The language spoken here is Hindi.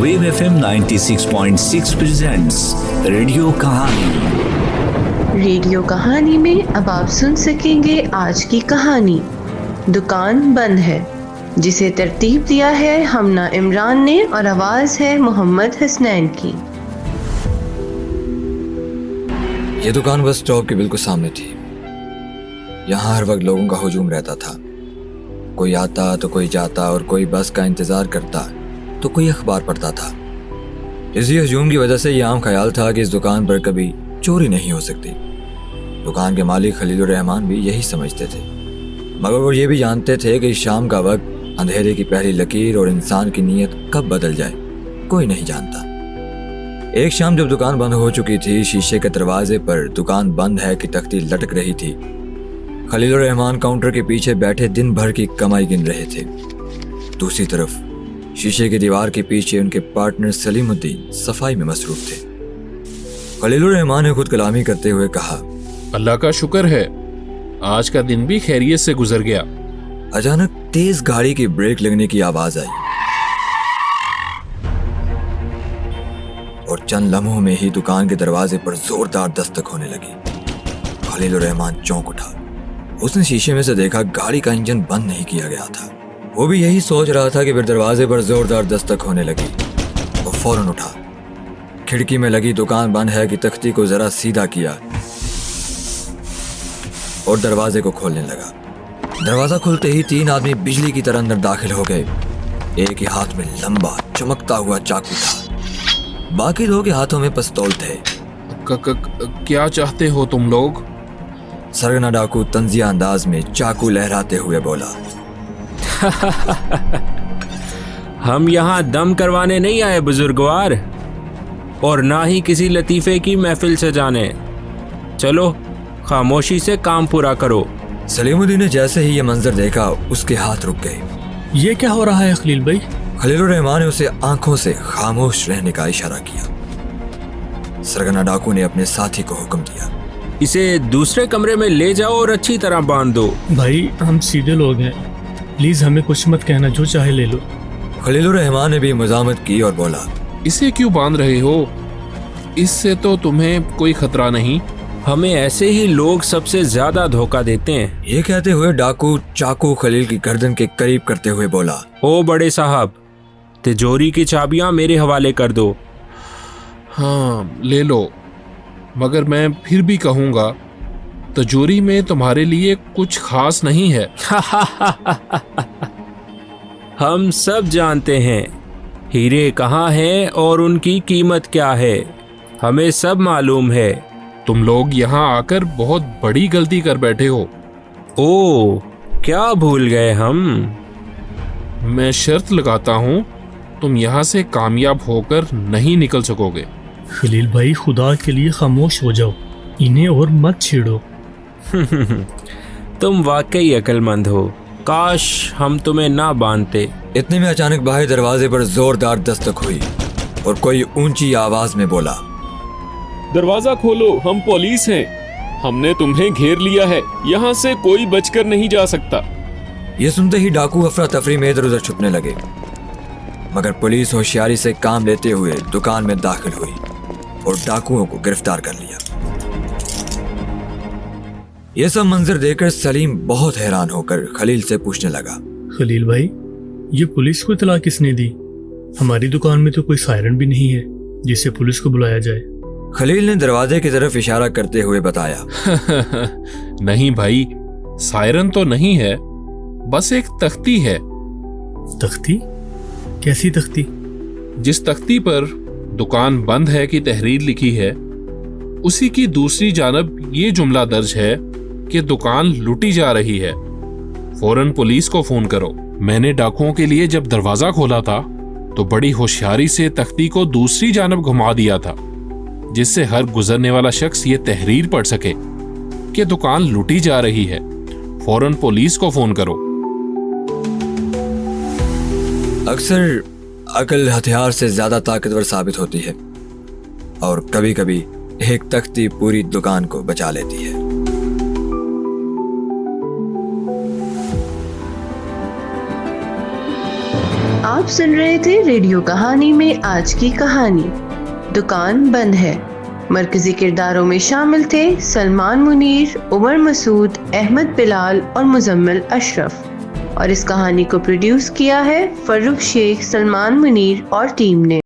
वेव एफएम 96.6 प्रेजेंट्स रेडियो कहानी। रेडियो कहानी में अब आप सुन सकेंगे आज की कहानी दुकान बंद है, जिसे तरतीब दिया है हमना इमरान ने और आवाज है मोहम्मद हसनैन की। ये दुकान बस स्टॉप के बिल्कुल सामने थी। यहाँ हर वक्त लोगों का हुजूम रहता था। कोई आता तो कोई जाता, और कोई बस का इंतजार करता तो कोई अखबार पढ़ता था। इसी हुजूम की वजह से ये आम ख्याल था कि इस दुकान पर कभी चोरी नहीं हो सकती। दुकान के मालिक खलीलुर रहमान भी यही समझते थे, मगर वो ये भी जानते थे कि शाम का वक्त अंधेरे की पहली लकीर और इंसान की नीयत कब बदल जाए कोई नहीं जानता। एक शाम जब दुकान बंद हो चुकी थी, शीशे के दरवाजे पर दुकान बंद है की तख्ती लटक रही थी। खलीलुर रहमान काउंटर के पीछे बैठे दिन भर की कमाई गिन रहे थे। दूसरी तरफ शीशे की दीवार के पीछे उनके पार्टनर सलीमुद्दीन सफाई में मसरूफ थे। खलीलुर रहमान ने खुद कलामी करते हुए कहा, अल्लाह का शुक्र है आज का दिन भी खैरियत से गुजर गया। अचानक तेज गाड़ी की ब्रेक लगने की आवाज आई और चंद लम्हों में ही दुकान के दरवाजे पर जोरदार दस्तक होने लगी। खलीलुर रहमान चौंक उठा। उसने शीशे में से देखा गाड़ी का इंजन बंद नहीं किया गया था। वो भी यही सोच रहा था कि फिर दरवाजे पर जोरदार दस्तक होने लगी। वो फौरन उठा, खिड़की में लगी दुकान बंद है की तख्ती को जरा सीधा किया और दरवाजे को खोलने लगा। दरवाजा खुलते ही तीन आदमी बिजली की तरह अंदर दाखिल हो गए। एक ही हाथ में लंबा चमकता हुआ चाकू था, बाकी दो के हाथों में पिस्तौल थे। क्या चाहते हो तुम लोग? सरगना डाकू तंजिया अंदाज में चाकू लहराते हुए बोला, हम यहाँ दम करवाने नहीं आए बुजुर्गवार, और ना ही किसी लतीफे की महफिल से जाने। चलो खामोशी से काम पूरा करो। सलीमुद्दीन ने जैसे ही ये मंजर देखा उसके हाथ रुक गए। ये क्या हो रहा है खलील भाई? खलीलुर रहमान ने उसे आंखों से खामोश रहने का इशारा किया। सरगना डाकू ने अपने साथी को हुक्म दिया, इसे दूसरे कमरे में ले जाओ और अच्छी तरह बांध दो। भाई हम सीधे लोग हैं, प्लीज हमें कुछ मत कहना, जो चाहे ले लो। खलीलुर रहमान ने भी मजामत की और बोला, इसे क्यों बांध रहे हो? इससे तो तुम्हें कोई खतरा नहीं। हमें ऐसे ही लोग सबसे ज्यादा धोखा देते हैं। ये कहते हुए डाकू चाकू खलील की गर्दन के करीब करते हुए बोला, ओ बड़े साहब, तिजोरी की चाबियां मेरे हवाले कर दो। हाँ ले लो, मगर मैं फिर भी कहूँगा तिजोरी में तुम्हारे लिए कुछ खास नहीं है। हम सब जानते हैं हीरे कहाँ हैं और उनकी कीमत क्या है, हमें सब मालूम है। तुम लोग यहाँ आकर बहुत बड़ी गलती कर बैठे हो। ओ, क्या भूल गए हम? मैं शर्त लगाता हूँ तुम यहाँ से कामयाब होकर नहीं निकल सकोगे। खलील भाई खुदा के लिए खामोश हो जाओ, इन्हें और मत छेड़ो। तुम वाकई अक्लमंद हो, काश हम तुम्हें ना बांधते। इतने में अचानक बाहर दरवाजे पर जोरदार दस्तक हुई और कोई ऊंची आवाज में बोला, दरवाजा खोलो, हम पुलिस हैं। हमने तुम्हें घेर लिया है, यहाँ से कोई बचकर नहीं जा सकता। ये सुनते ही डाकू अफरा तफरी में इधर उधर छुपने लगे, मगर पुलिस होशियारी से काम लेते हुए दुकान में दाखिल हुई और डाकुओं को गिरफ्तार कर लिया। यह सब मंजर देखकर सलीम बहुत हैरान होकर खलील से पूछने लगा, खलील भाई ये पुलिस को इतला किसने दी? हमारी दुकान में तो कोई सायरन भी नहीं है जिससे पुलिस को बुलाया जाए। खलील ने दरवाजे की तरफ इशारा करते हुए बताया, नहीं भाई, सायरन तो नहीं है, बस एक तख्ती है। तख्ती? कैसी तख्ती? जिस तख्ती पर दुकान बंद है की तहरीर लिखी है, उसी की दूसरी जानब ये जुमला दर्ज है कि दुकान लूटी जा रही है। फौरन पुलिस को फोन करो। मैंने डाकुओं के लिए जब दरवाजा खोला था तो बड़ी होशियारी से तख्ती को दूसरी जानब घुमा दिया था, जिससे हर गुजरने वाला शख्स ये तहरीर पढ़ सके कि दुकान लूटी जा रही है। फौरन पुलिस को फोन करो। अक्सर अकल हथियार से ज्यादा ताकतवर साबित होती है और कभी कभी एक तख्ती पूरी दुकान को बचा लेती है। आप सुन रहे थे रेडियो कहानी में आज की कहानी दुकान बंद है। मरकजी किरदारों में शामिल थे सलमान मुनीर, उमर मसूद, अहमद बिलाल और मुजम्मिल अशरफ। और इस कहानी को प्रोड्यूस किया है फर्रुख शेख, सलमान मुनीर और टीम ने।